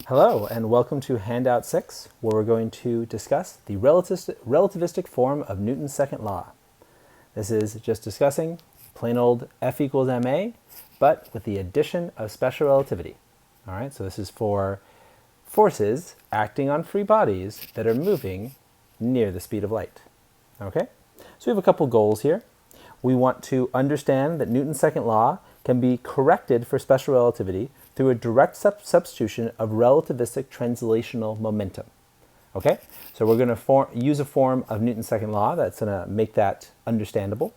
Hello, and welcome to Handout 6, where we're going to discuss the relativistic form of Newton's second law. This is just discussing plain old F equals ma, but with the addition of special relativity. All right, so this is for forces acting on free bodies that are moving near the speed of light. Okay, so we have a couple goals here. We want to understand that Newton's second law can be corrected for special relativity through a direct substitution of relativistic translational momentum. Okay, so we're going to use a form of Newton's second law that's going to make that understandable.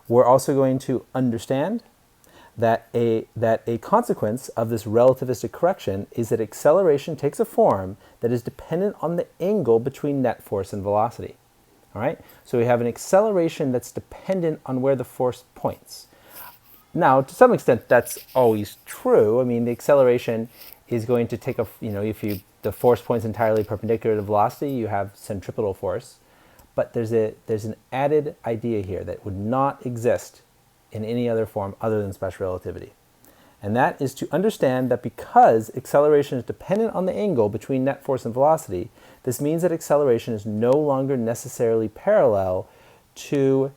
We're also going to understand that a consequence of this relativistic correction is that acceleration takes a form that is dependent on the angle between net force and velocity. All right, so we have an acceleration that's dependent on where the force points. Now, to some extent, that's always true. I mean, the acceleration is going to take if the force points entirely perpendicular to velocity, you have centripetal force. But there's an added idea here that would not exist in any other form other than special relativity. And that is to understand that because acceleration is dependent on the angle between net force and velocity, this means that acceleration is no longer necessarily parallel to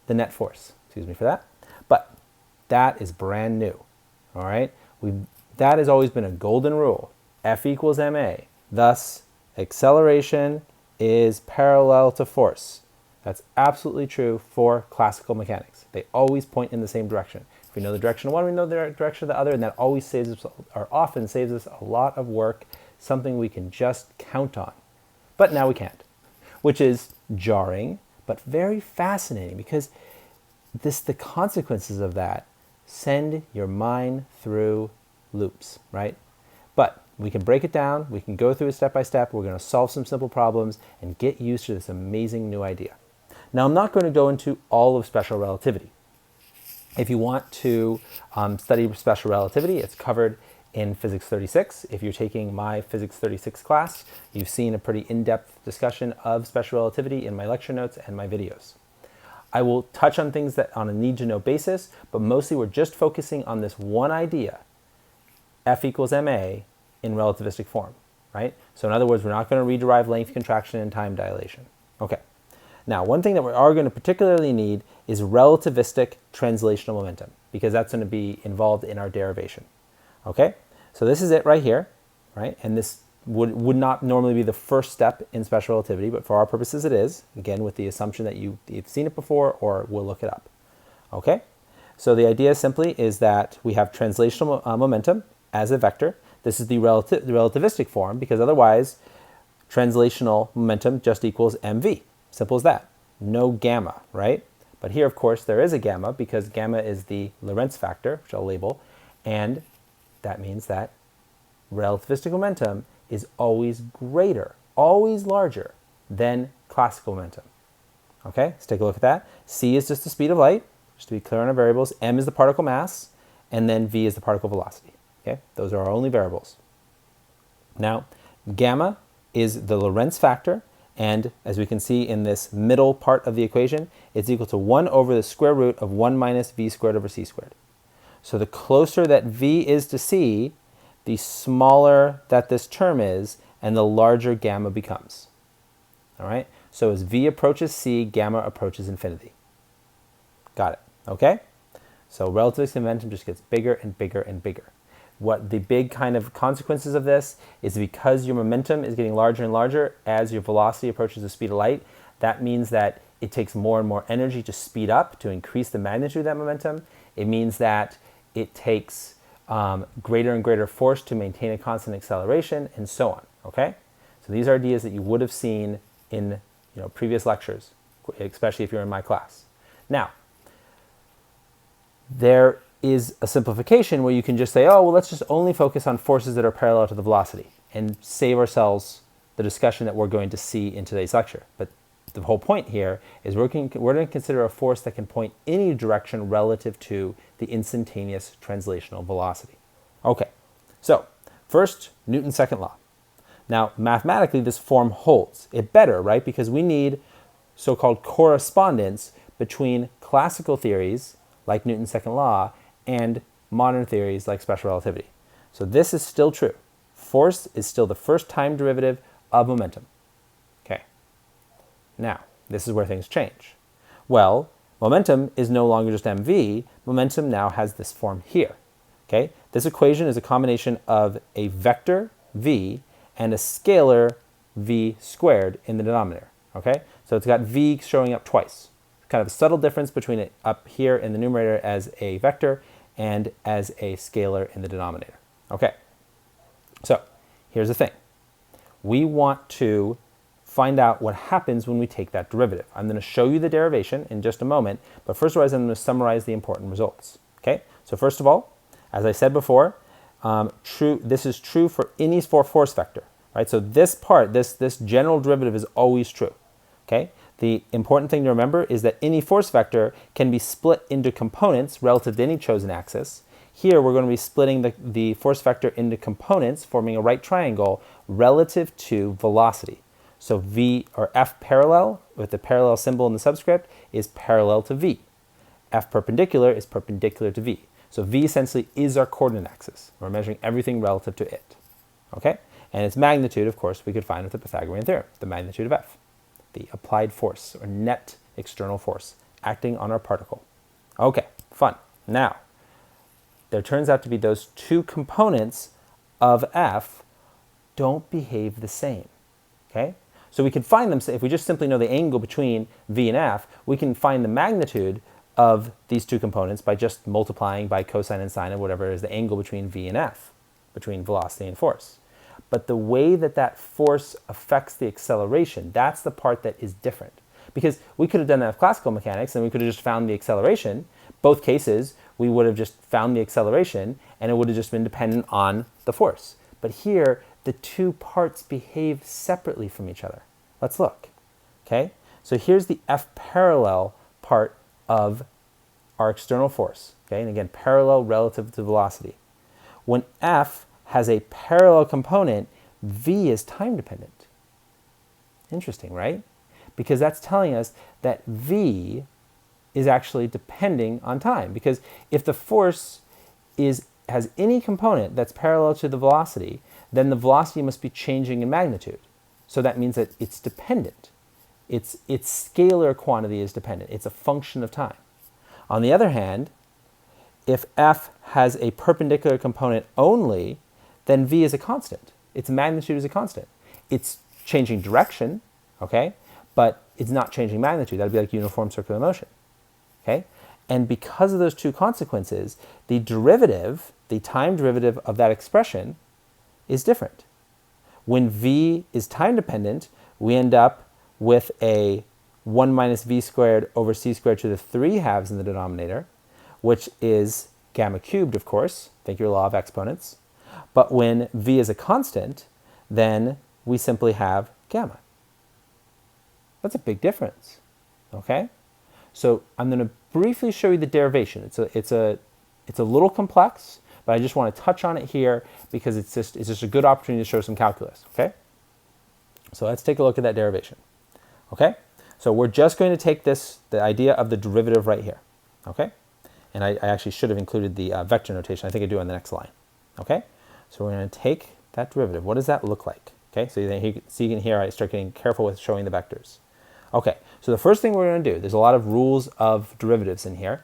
the net force. Excuse me for that. But that is brand new. All right? That has always been a golden rule. F equals ma. Thus, acceleration is parallel to force. That's absolutely true for classical mechanics. They always point in the same direction. If we know the direction of one, we know the direction of the other, and that always saves us, or often saves us, a lot of work, something we can just count on. But now we can't, which is jarring, but very fascinating, because the consequences of that send your mind through loops, right? But we can break it down, we can go through it step by step, we're going to solve some simple problems and get used to this amazing new idea. Now, I'm not going to go into all of special relativity. If you want to study special relativity, it's covered in Physics 36. If you're taking my Physics 36 class, you've seen a pretty in-depth discussion of special relativity in my lecture notes and my videos. I will touch on things that on a need-to-know basis, but mostly we're just focusing on this one idea, F equals ma, in relativistic form, right? So in other words, we're not going to rederive length contraction and time dilation. Okay. Now, one thing that we are going to particularly need is relativistic translational momentum, because that's going to be involved in our derivation. Okay? So this is it right here, right? And this would not normally be the first step in special relativity, but for our purposes it is, again, with the assumption that you've seen it before or will look it up. Okay? So the idea simply is that we have translational momentum as a vector. This is the relativistic form, because otherwise translational momentum just equals mv. Simple as that. No gamma, right? But here, of course, there is a gamma, because gamma is the Lorentz factor, which I'll label, and that means that relativistic momentum is always greater, always larger than classical momentum. Okay, let's take a look at that. C is just the speed of light, just to be clear on our variables. M is the particle mass, and then V is the particle velocity. Okay, those are our only variables. Now, gamma is the Lorentz factor, and as we can see in this middle part of the equation, it's equal to 1 over the square root of 1 minus V squared over C squared. So the closer that V is to C, the smaller that this term is, and the larger gamma becomes. All right? So as V approaches C, gamma approaches infinity. Got it. Okay? So relativistic momentum just gets bigger and bigger and bigger. What the big kind of consequences of this is, because your momentum is getting larger and larger as your velocity approaches the speed of light, that means that it takes more and more energy to speed up, to increase the magnitude of that momentum. It means that it takes greater and greater force to maintain a constant acceleration, and so on. Okay? So these are ideas that you would have seen in previous lectures, especially if you're in my class. Now, there is a simplification where you can just say, oh, well, let's just only focus on forces that are parallel to the velocity and save ourselves the discussion that we're going to see in today's lecture. But the whole point here is we're going to consider a force that can point any direction relative to the instantaneous translational velocity. Okay, so first, Newton's second law. Now, mathematically, this form holds. It better, right? Because we need so-called correspondence between classical theories, like Newton's second law, and modern theories like special relativity. So this is still true. Force is still the first time derivative of momentum. Okay. Now, this is where things change. Well, momentum is no longer just mv. Momentum now has this form here. Okay? This equation is a combination of a vector v and a scalar v squared in the denominator. Okay? So it's got v showing up twice. Kind of a subtle difference between it up here in the numerator as a vector and as a scalar in the denominator. Okay. So here's the thing. We want to find out what happens when we take that derivative. I'm going to show you the derivation in just a moment, but first of all, I'm going to summarize the important results. Okay? So first of all, as I said before, this is true for any force vector, right? So this part, this general derivative is always true. Okay? The important thing to remember is that any force vector can be split into components relative to any chosen axis. Here we're going to be splitting the force vector into components, forming a right triangle relative to velocity. So v or F parallel, with the parallel symbol in the subscript, is parallel to v. F perpendicular is perpendicular to v. So v essentially is our coordinate axis. We're measuring everything relative to it. Okay? And its magnitude, of course, we could find with the Pythagorean theorem, the magnitude of F, the applied force or net external force acting on our particle. Okay, fun. Now, there turns out to be those two components of F don't behave the same. Okay? So we can find them, if we just simply know the angle between v and f, we can find the magnitude of these two components by just multiplying by cosine and sine of whatever is the angle between v and f, between velocity and force. But the way that that force affects the acceleration, that's the part that is different. Because we could have done that with classical mechanics and we could have just found the acceleration. Both cases, we would have just found the acceleration and it would have just been dependent on the force. But here, the two parts behave separately from each other. Let's look. Okay? So here's the F parallel part of our external force. Okay? And again, parallel relative to velocity. When F has a parallel component, V is time dependent. Interesting, right? Because that's telling us that V is actually depending on time. Because if the force has any component that's parallel to the velocity, then the velocity must be changing in magnitude. So that means that it's dependent. Its scalar quantity is dependent. It's a function of time. On the other hand, if F has a perpendicular component only, then V is a constant. Its magnitude is a constant. It's changing direction, okay, but it's not changing magnitude. That would be like uniform circular motion, okay? And because of those two consequences, the derivative, the time derivative of that expression is different. When V is time dependent, we end up with a 1 minus V squared over C squared to the 3/2 in the denominator, which is gamma cubed, of course. Think your law of exponents. But when V is a constant, then we simply have gamma. That's a big difference, okay? So I'm going to briefly show you the derivation. It's a little complex, but I just want to touch on it here because it's just a good opportunity to show some calculus, okay? So let's take a look at that derivation, okay? So we're just going to take the idea of the derivative right here, okay? And I actually should have included the vector notation. I think I do on the next line, okay? So we're going to take that derivative. What does that look like? Okay, so you can hear I start getting careful with showing the vectors. Okay, so the first thing we're going to do, there's a lot of rules of derivatives in here.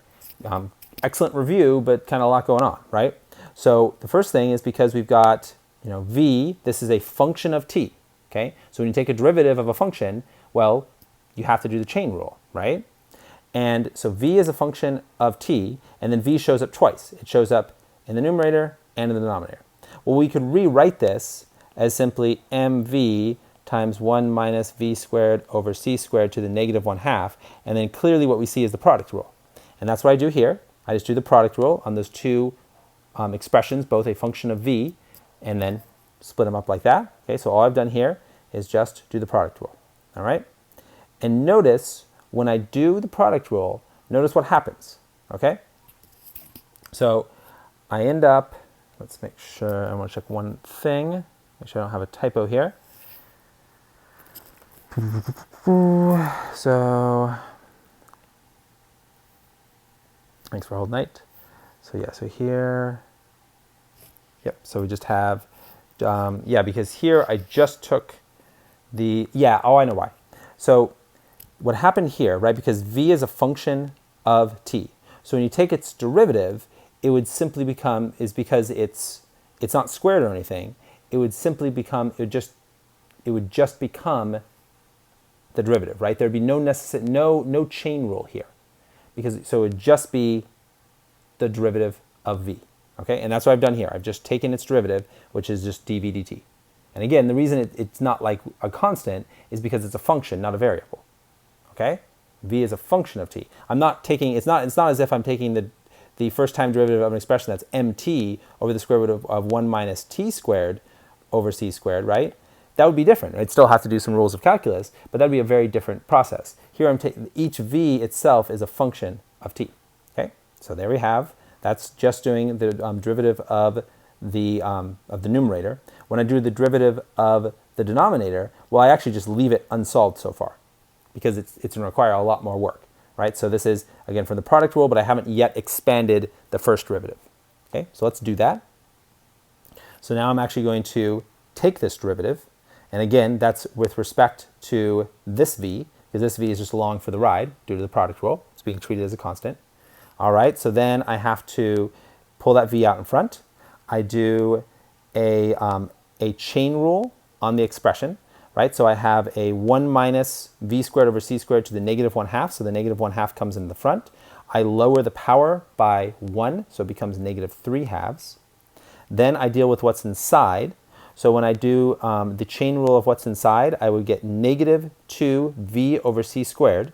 Excellent review, but kind of a lot going on, right? So the first thing is because we've got, v, this is a function of t, okay? So when you take a derivative of a function, well, you have to do the chain rule, right? And so v is a function of t, and then v shows up twice. It shows up in the numerator and in the denominator. Well, we could rewrite this as simply mv times 1 minus v squared over c squared to the negative 1/2, and then clearly what we see is the product rule. And that's what I do here. I just do the product rule on those two expressions, both a function of v, and then split them up like that. Okay, so all I've done here is just do the product rule, all right? And notice when I do the product rule, notice what happens, okay? So I end up, let's make sure, I want to check one thing, make sure I don't have a typo here. So, thanks for holding night. So yeah, so here, yep, so we just have Yeah, because here I just took the, yeah, oh, I know why. So what happened here, right, because v is a function of t. So when you take its derivative, it would simply become, is because it's not squared or anything, it would simply become, it would just become the derivative, right? There'd be no chain rule here, because so it would just be the derivative of v, okay? And that's what I've done here. I've just taken its derivative, which is just dv dt. And again, the reason it's not like a constant is because it's a function, not a variable, okay? V is a function of t. I'm not taking, it's not as if I'm taking the first time derivative of an expression that's mt over the square root of 1 minus t squared over c squared, right? That would be different. I'd still have to do some rules of calculus, but that would be a very different process. Here I'm taking, each v itself is a function of t, okay? So there we have, that's just doing the derivative of the numerator. When I do the derivative of the denominator, well, I actually just leave it unsolved so far, because it's going to require a lot more work, right? So this is, again, from the product rule, but I haven't yet expanded the first derivative. Okay, so let's do that. So now I'm actually going to take this derivative, and again, that's with respect to this v, because this v is just along for the ride due to the product rule. It's being treated as a constant. All right, so then I have to pull that v out in front. I do a chain rule on the expression, right? So I have a 1 minus v squared over c squared to the negative 1/2, so the negative 1/2 comes in the front. I lower the power by 1, so it becomes negative 3/2. Then I deal with what's inside. So when I do the chain rule of what's inside, I would get negative 2v over c squared,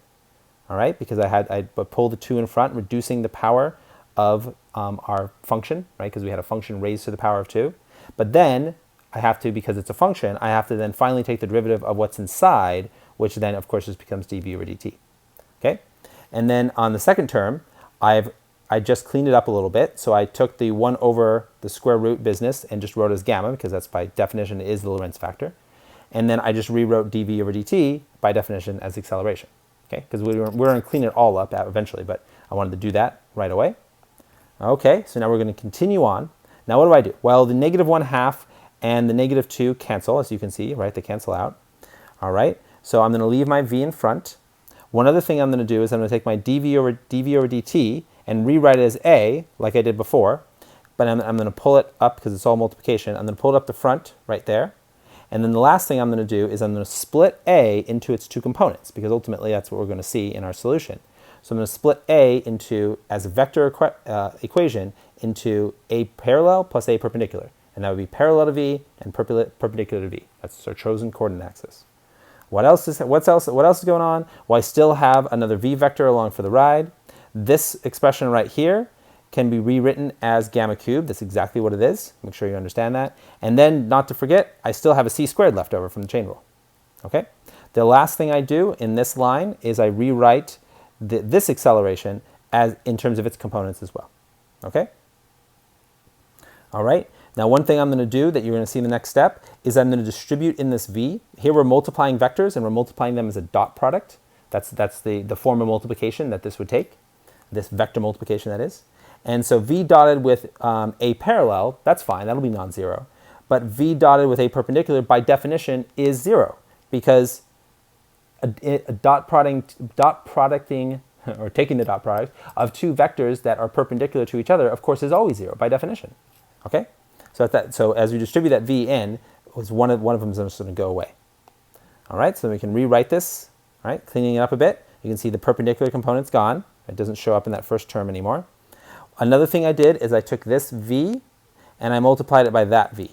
all right? Because I pulled the 2 in front, reducing the power of our function, right? Because we had a function raised to the power of 2. But then I have to, because it's a function, I have to then finally take the derivative of what's inside, which then, of course, just becomes dv over dt. Okay? And then on the second term, I just cleaned it up a little bit. So I took the 1 over the square root business and just wrote it as gamma, because that's by definition is the Lorentz factor. And then I just rewrote dv over dt by definition as acceleration. Okay? Because we're going to clean it all up eventually, but I wanted to do that right away. Okay, so now we're going to continue on. Now what do? Well, the negative 1/2 and the negative 2 cancel, as you can see, right? They cancel out. All right, so I'm going to leave my v in front. One other thing I'm going to do is I'm going to take my dv over dt and rewrite it as a, like I did before, but I'm going to pull it up because it's all multiplication. I'm going to pull it up the front right there. And then the last thing I'm going to do is I'm going to split a into its two components, because ultimately that's what we're going to see in our solution. So I'm going to split a into, as a vector equation, into a parallel plus a perpendicular. And that would be parallel to v and perpendicular to v. That's our chosen coordinate axis. What else is going on? Well, I still have another v vector along for the ride. This expression right here can be rewritten as gamma cubed. That's exactly what it is. Make sure you understand that. And then, not to forget, I still have a c squared left over from the chain rule. Okay? The last thing I do in this line is I rewrite this acceleration as in terms of its components as well. Okay? All right. Now, one thing I'm going to do that you're going to see in the next step is I'm going to distribute in this v. Here we're multiplying vectors, and we're multiplying them as a dot product. That's the form of multiplication that this would take, this vector multiplication, that is. And so v dotted with a parallel, that's fine. That'll be non-zero. But v dotted with a perpendicular, by definition, is 0, because a dot producting or taking the dot product of two vectors that are perpendicular to each other, of course, is always 0 by definition. Okay? So as we distribute that v in, one of them is just going to go away. All right, so we can rewrite this. All right, cleaning it up a bit. You can see the perpendicular component's gone. It doesn't show up in that first term anymore. Another thing I did is I took this v and I multiplied it by that v.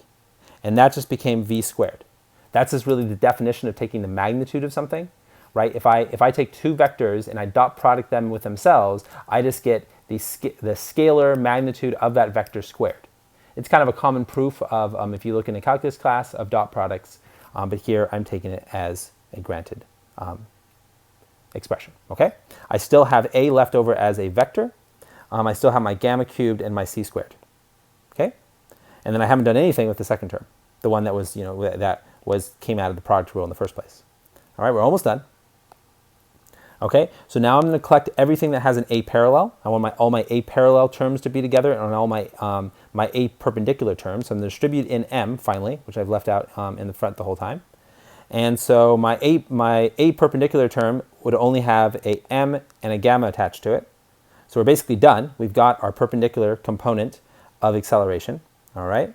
And that just became v squared. That's just really the definition of taking the magnitude of something, right? If I take two vectors and I dot product them with themselves, I just get the scalar magnitude of that vector squared. It's kind of a common proof of, if you look in a calculus class, of dot products, but here I'm taking it as a granted expression, okay? I still have a left over as a vector. I still have my gamma cubed and my c squared, okay? And then I haven't done anything with the second term, the one that was, came out of the product rule in the first place. All right, we're almost done. Okay, so now I'm going to collect everything that has an A parallel. I want all my A parallel terms to be together and all my A perpendicular terms. So I'm going to distribute in M finally, which I've left out in the front the whole time. And so my A perpendicular term would only have a M and a gamma attached to it. So we're basically done. We've got our perpendicular component of acceleration. All right.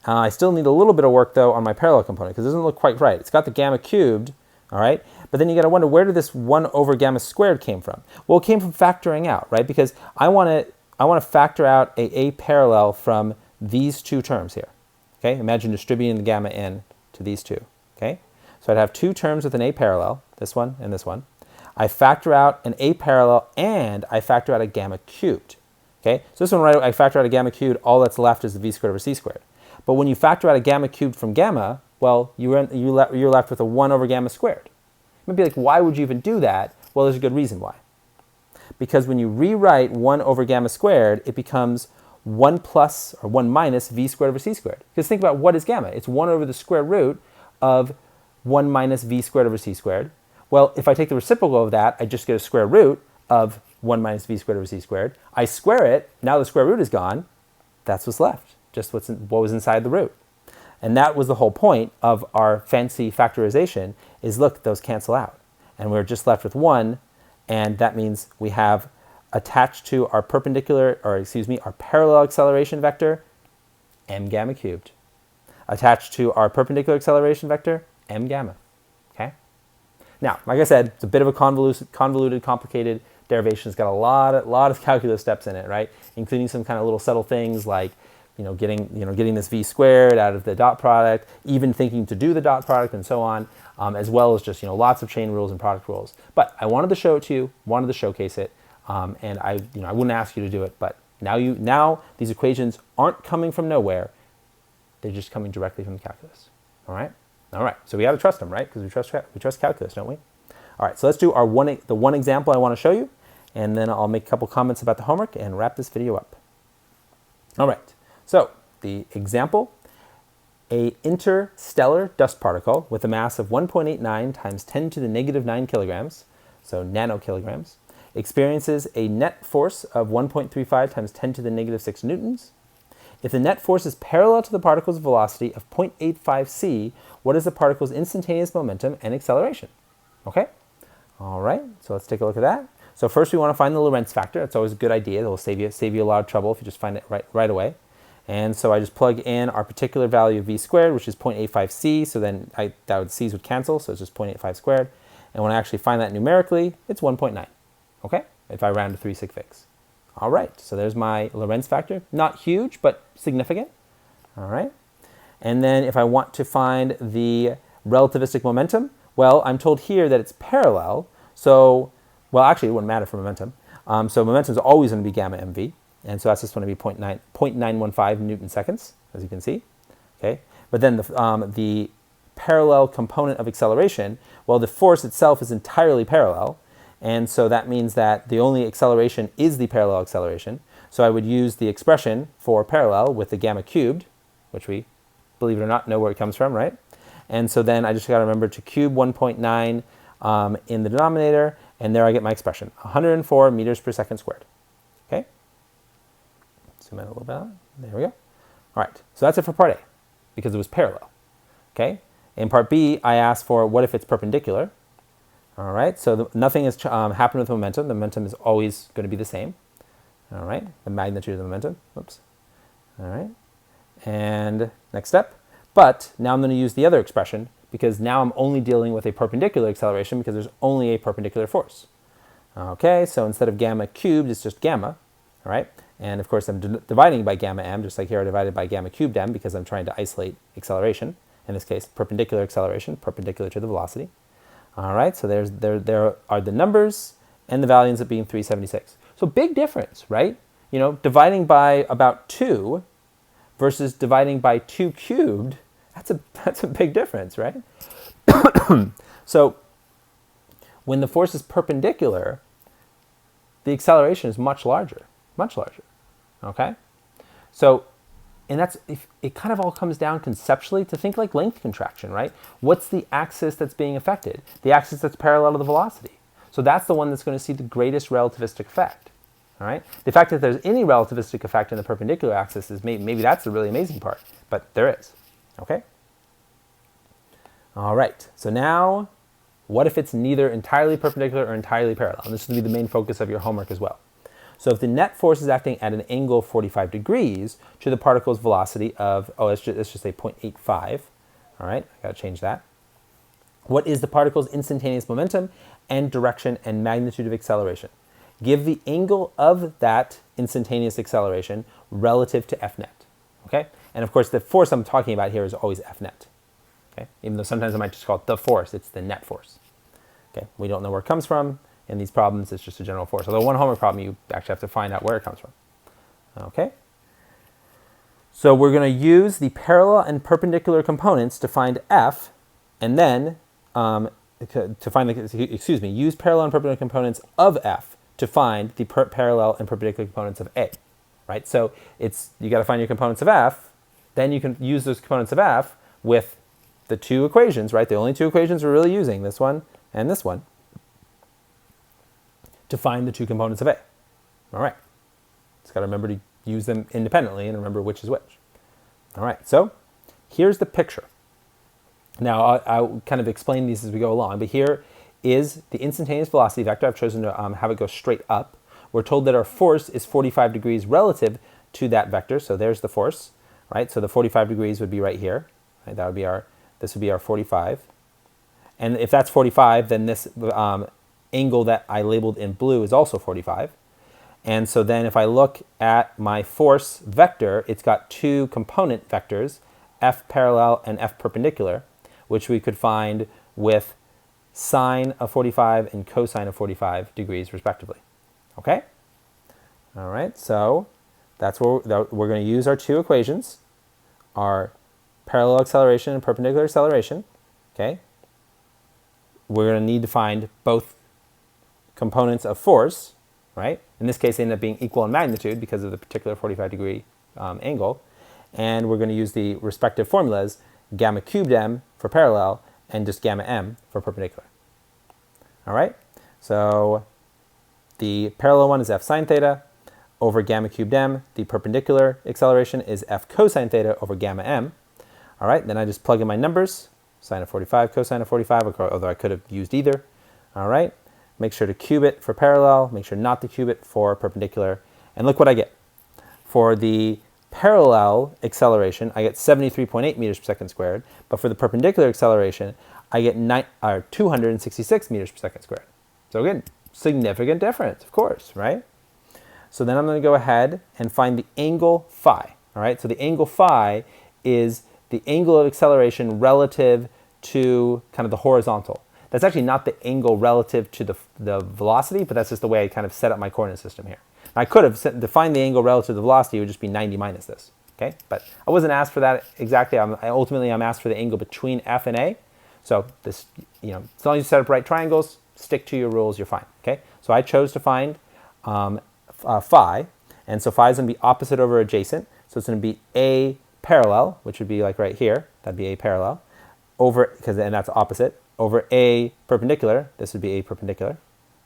I still need a little bit of work though on my parallel component because it doesn't look quite right. It's got the gamma cubed. All right, but then you got to wonder, where did this 1 over gamma squared came from? Well, it came from factoring out, right? Because I want to factor out a parallel from these two terms here. Okay, imagine distributing the gamma in to these two. Okay, so I'd have two terms with an A parallel, this one and this one. I factor out an A parallel and I factor out a gamma cubed. Okay, so this one, right, I factor out a gamma cubed, all that's left is the v squared over c squared. But when you factor out a gamma cubed from gamma, well, you're left with a 1 over gamma squared. You might be like, why would you even do that? Well, there's a good reason why. Because when you rewrite 1 over gamma squared, it becomes 1 plus or 1 minus v squared over c squared. Because think about what is gamma. It's 1 over the square root of 1 minus v squared over c squared. Well, if I take the reciprocal of that, I just get a square root of 1 minus v squared over c squared. I square it. Now the square root is gone. That's what's left, just what was inside the root. And that was the whole point of our fancy factorization is, look, those cancel out. And we're just left with 1, and that means we have attached to our perpendicular, or excuse me, our parallel acceleration vector, m gamma cubed. Attached to our perpendicular acceleration vector, m gamma. Okay? Now, like I said, it's a bit of a convoluted, complicated derivation. It's got a lot of calculus steps in it, right? Including some kind of little subtle things like getting this v squared out of the dot product, even thinking to do the dot product and so on, as well as just lots of chain rules and product rules. But I wanted to show it to you, wanted to showcase it, and I wouldn't ask you to do it, but now these equations aren't coming from nowhere; they're just coming directly from the calculus. All right. So we got to trust them, right? Because we trust calculus, don't we? All right. So let's do the one example I want to show you, and then I'll make a couple comments about the homework and wrap this video up. All right. So the example, a interstellar dust particle with a mass of 1.89 times 10 to the negative 9 kilograms, so nanokilograms, experiences a net force of 1.35 times 10 to the negative 6 newtons. If the net force is parallel to the particle's velocity of 0.85 c, what is the particle's instantaneous momentum and acceleration? Okay? All right, so let's take a look at that. So first we want to find the Lorentz factor. That's always a good idea. It will save you a lot of trouble if you just find it right away. And so I just plug in our particular value of v squared, which is 0.85 c, so then c's would cancel, so it's just 0.85 squared. And when I actually find that numerically, it's 1.9, okay? If I round to 3 sig figs. All right, so there's my Lorentz factor. Not huge, but significant, all right? And then if I want to find the relativistic momentum, well, I'm told here that it's parallel, so, well, actually it wouldn't matter for momentum. So momentum is always going to be gamma mv. And so that's just going to be 0.915 Newton seconds, as you can see. Okay, but then the parallel component of acceleration, well, the force itself is entirely parallel, and so that means that the only acceleration is the parallel acceleration. So I would use the expression for parallel with the gamma cubed, which we, believe it or not, know where it comes from, right? And so then I just got to remember to cube 1.9 in the denominator, and there I get my expression, 104 meters per second squared. Okay. Zoom in a little bit. There we go. All right, so that's it for part A, because it was parallel. Okay. In part B, I asked for what if it's perpendicular. All right, so nothing has happened with momentum. The momentum is always going to be the same. All right, the magnitude of the momentum. Oops. All right, and next step. But now I'm going to use the other expression because now I'm only dealing with a perpendicular acceleration because there's only a perpendicular force. Okay, so instead of gamma cubed, it's just gamma. All right. And of course, I'm dividing by gamma m, just like here I divided by gamma cubed m because I'm trying to isolate acceleration. In this case, perpendicular acceleration, perpendicular to the velocity. All right, so there are the numbers, and the value ends up being 376. So big difference, right? You know, dividing by about 2 versus dividing by 2 cubed, that's a big difference, right? So when the force is perpendicular, the acceleration is much larger. Okay, so, and it kind of all comes down conceptually to think like length contraction, right? What's the axis that's being affected? The axis that's parallel to the velocity. So that's the one that's going to see the greatest relativistic effect. All right? The fact that there's any relativistic effect in the perpendicular axis is maybe that's the really amazing part, but there is. Okay? All right, so now what if it's neither entirely perpendicular or entirely parallel? And this will be the main focus of your homework as well. So if the net force is acting at an angle of 45 degrees to the particle's velocity of, let's just say 0.85, all right, I gotta change that. What is the particle's instantaneous momentum and direction and magnitude of acceleration? Give the angle of that instantaneous acceleration relative to F net, okay? And of course, the force I'm talking about here is always F net, okay? Even though sometimes I might just call it the force, it's the net force, okay? We don't know where it comes from. In these problems, it's just a general force. Although one homework problem, you actually have to find out where it comes from, okay? So we're gonna use the parallel and perpendicular components to find F, and then use parallel and perpendicular components of F to find the parallel and perpendicular components of A, right? So you got to find your components of F, then you can use those components of F with the two equations, right? The only two equations we're really using, this one and this one, to find the two components of A. All right. Just got to remember to use them independently and remember which is which. All right, so here's the picture. Now, I'll kind of explain these as we go along, but here is the instantaneous velocity vector. I've chosen to have it go straight up. We're told that our force is 45 degrees relative to that vector, so there's the force, right? So the 45 degrees would be right here. Right? This would be our 45. And if that's 45, then this angle that I labeled in blue is also 45. And so then if I look at my force vector, it's got two component vectors, F parallel and F perpendicular, which we could find with sine of 45 and cosine of 45 degrees respectively. Okay? All right, so that's where we're going to use our two equations, our parallel acceleration and perpendicular acceleration. Okay? We're going to need to find both components of force, right? In this case, they end up being equal in magnitude because of the particular 45-degree angle. And we're going to use the respective formulas, gamma cubed m for parallel and just gamma m for perpendicular. All right? So the parallel one is f sine theta over gamma cubed m. The perpendicular acceleration is f cosine theta over gamma m. All right, then I just plug in my numbers, sine of 45, cosine of 45, although I could have used either. All right? Make sure to cube it for parallel, make sure not to cube it for perpendicular, and look what I get. For the parallel acceleration, I get 73.8 meters per second squared, but for the perpendicular acceleration, I get 266 meters per second squared. So again, significant difference, of course, right? So then I'm going to go ahead and find the angle phi. All right, so the angle phi is the angle of acceleration relative to kind of the horizontal. That's actually not the angle relative to the velocity, but that's just the way I kind of set up my coordinate system here. I could have defined the angle relative to the velocity, it would just be 90 minus this, okay? But I wasn't asked for that exactly. Ultimately, I'm asked for the angle between F and A. So this, as long as you set up right triangles, stick to your rules, you're fine, okay? So I chose to find phi, and so phi is going to be opposite over adjacent. So it's going to be A parallel, which would be like right here, that'd be A parallel, and that's opposite, over A perpendicular, this would be A perpendicular.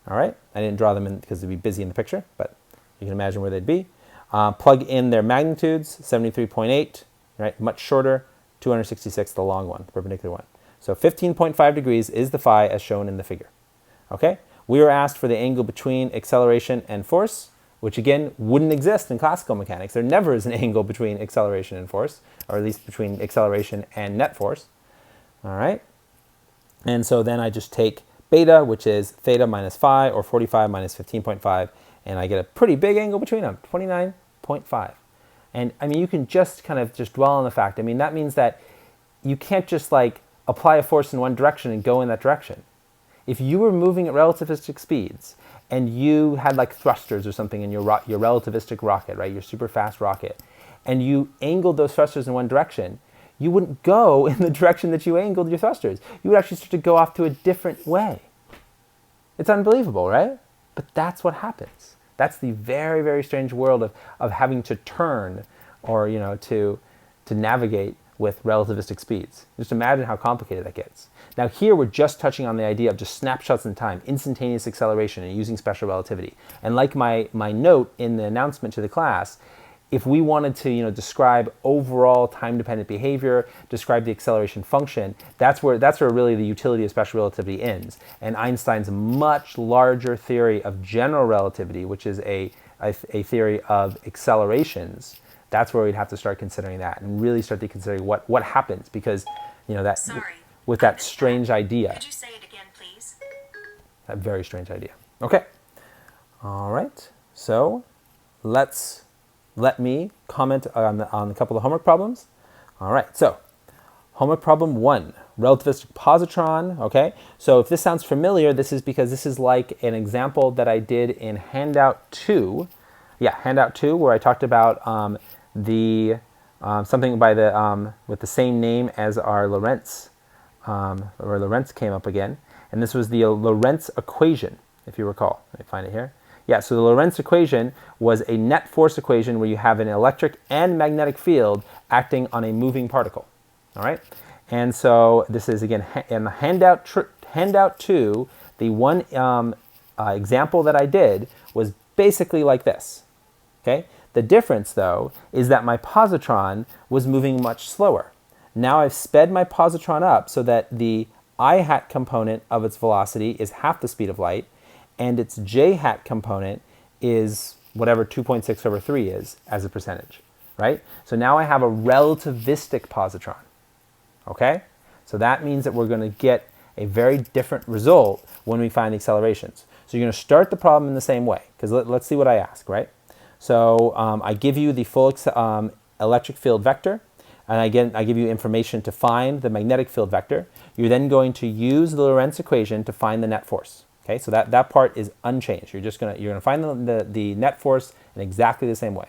All right, I didn't draw them in because it'd be busy in the picture, but you can imagine where they'd be. Plug in their magnitudes, 73.8, right, much shorter, 266, the long one, the perpendicular one. So 15.5 degrees is the phi as shown in the figure. Okay, we were asked for the angle between acceleration and force, which again wouldn't exist in classical mechanics. There never is an angle between acceleration and force, or at least between acceleration and net force. All right. And so then I just take beta, which is theta minus phi, or 45 minus 15.5, and I get a pretty big angle between them, 29.5. And I mean, you can just kind of just dwell on the fact. I mean, that means that you can't just like apply a force in one direction and go in that direction. If you were moving at relativistic speeds and you had like thrusters or something in your relativistic rocket, right, your super fast rocket, and you angled those thrusters in one direction, you wouldn't go in the direction that you angled your thrusters. You would actually start to go off to a different way. It's unbelievable, right? But that's what happens. That's the very, very strange world of having to turn or, to navigate with relativistic speeds. Just imagine how complicated that gets. Now here we're just touching on the idea of just snapshots in time, instantaneous acceleration, and using special relativity. And like my note in the announcement to the class, if we wanted to describe overall time-dependent behavior, describe the acceleration function, that's where really the utility of special relativity ends. And Einstein's much larger theory of general relativity, which is a theory of accelerations, that's where we'd have to start considering that and really start to consider what happens, because that with that strange idea. Could you say it again, please? That very strange idea. Okay. All right. So let me comment on a couple of homework problems. All right. So homework problem 1, relativistic positron. Okay. So if this sounds familiar, this is because this is like an example that I did in handout 2. Yeah, handout 2, where I talked about something by with the same name as our Lorentz, where Lorentz came up again, and this was the Lorentz equation, if you recall. Let me find it here. Yeah, so the Lorentz equation was a net force equation where you have an electric and magnetic field acting on a moving particle. All right, and so this is again in the handout 2. The one example that I did was basically like this. Okay. The difference, though, is that my positron was moving much slower. Now I've sped my positron up so that the I hat component of its velocity is half the speed of light, and its j hat component is whatever 2.6 over 3 is as a percentage, right? So now I have a relativistic positron, okay? So that means that we're going to get a very different result when we find the accelerations. So you're going to start the problem in the same way, because let's see what I ask, right? So I give you the full electric field vector, and again, I give you information to find the magnetic field vector. You're then going to use the Lorentz equation to find the net force. Okay, so that part is unchanged. You're gonna find the net force in exactly the same way.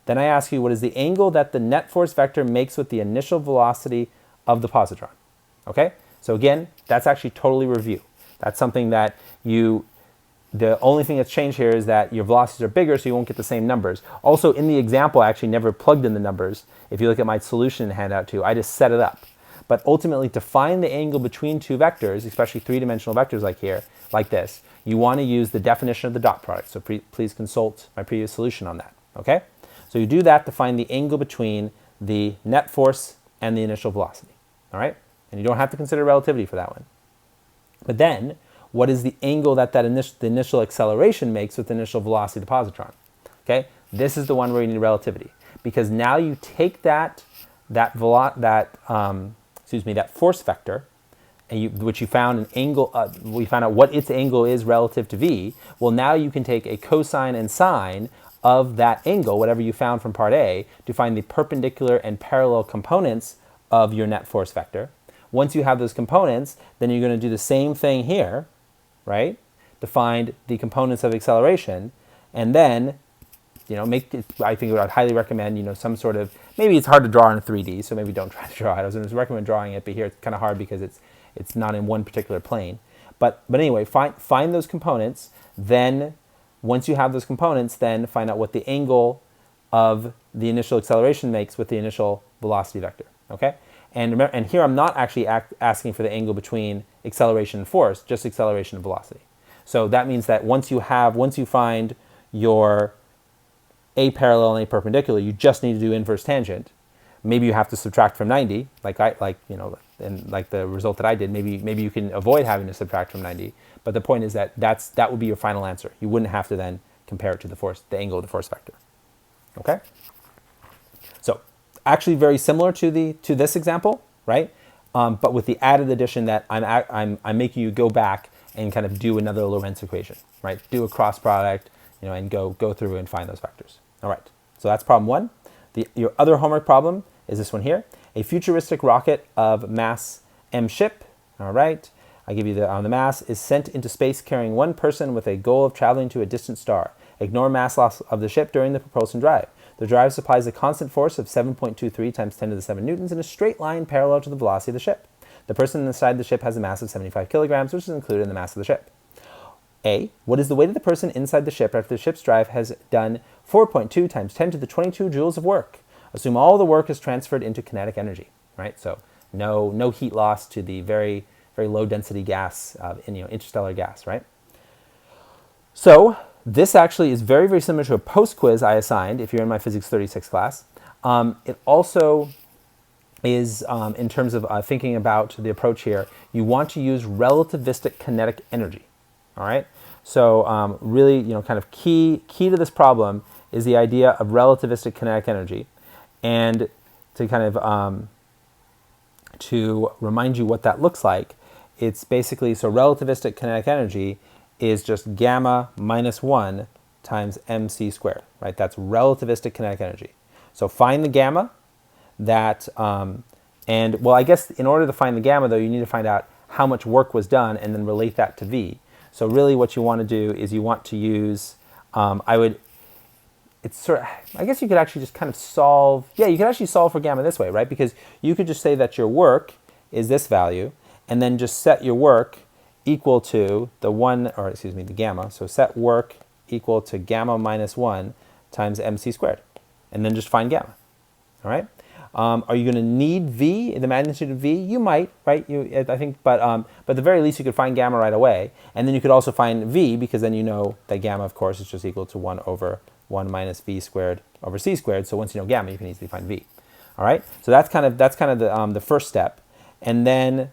Then I ask you, what is the angle that the net force vector makes with the initial velocity of the positron? Okay, so again, that's actually totally review. That's something that the only thing that's changed here is that your velocities are bigger, so you won't get the same numbers. Also, in the example, I actually never plugged in the numbers. If you look at my solution in handout 2, I just set it up. But ultimately, to find the angle between two vectors, especially three-dimensional vectors like this, you want to use the definition of the dot product. So please consult my previous solution on that. Okay? So you do that to find the angle between the net force and the initial velocity. All right? And you don't have to consider relativity for that one. But then, what is the angle that the initial acceleration makes with the initial velocity of the positron? Okay? This is the one where you need relativity, because now you take that force vector, and which you found an angle. We found out what its angle is relative to v. Well, now you can take a cosine and sine of that angle, whatever you found from part A, to find the perpendicular and parallel components of your net force vector. Once you have those components, then you're going to do the same thing here, right? To find the components of acceleration, and then, I think I would highly recommend, some sort of, maybe it's hard to draw in 3D, so maybe don't try to draw it. I was going to recommend drawing it, but here it's kind of hard because it's not in one particular plane. But anyway, find those components. Then, once you have those components, then find out what the angle of the initial acceleration makes with the initial velocity vector. Okay. And remember, and here I'm not actually asking for the angle between acceleration and force, just acceleration and velocity. So that means that once you find your A parallel and A perpendicular, you just need to do inverse tangent. Maybe you have to subtract from 90, like the result that I did. Maybe you can avoid having to subtract from 90. But the point is that that would be your final answer. You wouldn't have to then compare it to the angle of the force vector. Okay. So actually very similar to this example, right? But with the added addition that I'm making you go back and kind of do another Lorentz equation, right? Do a cross product, and go through and find those vectors. All right. So that's problem 1. Your other homework problem is this one here: a futuristic rocket of mass m ship. All right. I give you the mass is sent into space carrying one person with a goal of traveling to a distant star. Ignore mass loss of the ship during the propulsion drive. The drive supplies a constant force of 7.23 times 10 to the 7 newtons in a straight line parallel to the velocity of the ship. The person inside the ship has a mass of 75 kilograms, which is included in the mass of the ship. A. What is the weight of the person inside the ship after the ship's drive has done 4.2 times 10 to the 22 joules of work? Assume all the work is transferred into kinetic energy, right? So no heat loss to the very low density gas, interstellar gas, right? So this actually is very similar to a post quiz I assigned if you're in my Physics 36 class. It also is, in terms of thinking about the approach here, you want to use relativistic kinetic energy, all right? So really, kind of key to this problem is the idea of relativistic kinetic energy. And to kind of, to remind you what that looks like, it's basically, so relativistic kinetic energy is just gamma minus 1 times mc squared, right? That's relativistic kinetic energy. So find the gamma that, and well, I guess in order to find the gamma, though, you need to find out how much work was done and then relate that to V. So really what you want to do is you want to use, it's sort of, I guess you could actually just kind of solve, yeah, you could actually solve for gamma this way, right? Because you could just say that your work is this value, and then just set your work equal to the gamma. So set work equal to gamma minus 1 times mc squared, and then just find gamma, all right? Are you going to need V, the magnitude of V? You might, right? I think, but at the very least you could find gamma right away, and then you could also find V, because then you know that gamma, of course, is just equal to 1 over 1 minus V squared over C squared. So once you know gamma, you can easily find V. All right. So that's kind of the first step, and then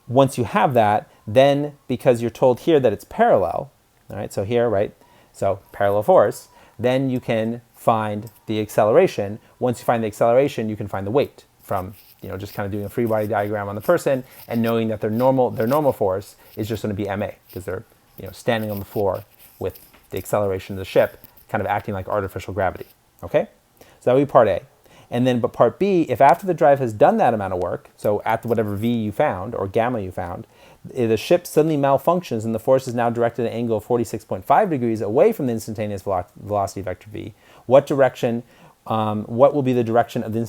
once you have that, then because you're told here that it's parallel, all right. So here, right. So parallel force. Then you can find the acceleration. Once you find the acceleration, you can find the weight from, just kind of doing a free body diagram on the person and knowing that their normal force is just going to be ma, because they're, standing on the floor with the acceleration of the ship kind of acting like artificial gravity. Okay? So that would be part A. And then, but part B, if after the drive has done that amount of work, so at whatever V you found or gamma you found, the ship suddenly malfunctions and the force is now directed at an angle of 46.5 degrees away from the instantaneous velocity vector V, what will be the direction of the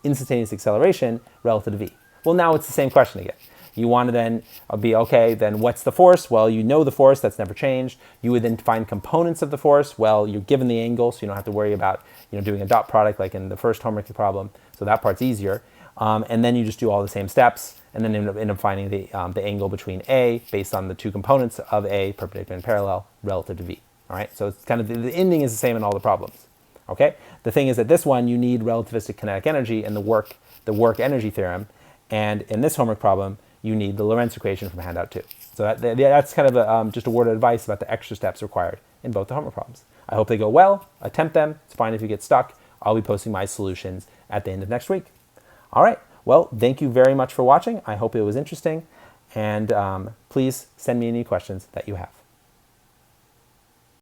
instantaneous acceleration relative to V? Well, now it's the same question again. You want to then be, okay, then what's the force? Well, you know the force, that's never changed. You would then find components of the force. Well, you're given the angle, so you don't have to worry about doing a dot product like in the first homework problem. So that part's easier. And then you just do all the same steps, and then end up finding the angle between A based on the two components of A, perpendicular and parallel, relative to V. All right, so it's kind of the ending is the same in all the problems. Okay, the thing is that this one you need relativistic kinetic energy and the work energy theorem, and in this homework problem you need the Lorentz equation from handout 2. So that's kind of just a word of advice about the extra steps required in both the homework problems. I hope they go well. Attempt them. It's fine if you get stuck. I'll be posting my solutions at the end of next week. All right. Well, thank you very much for watching. I hope it was interesting. And please send me any questions that you have.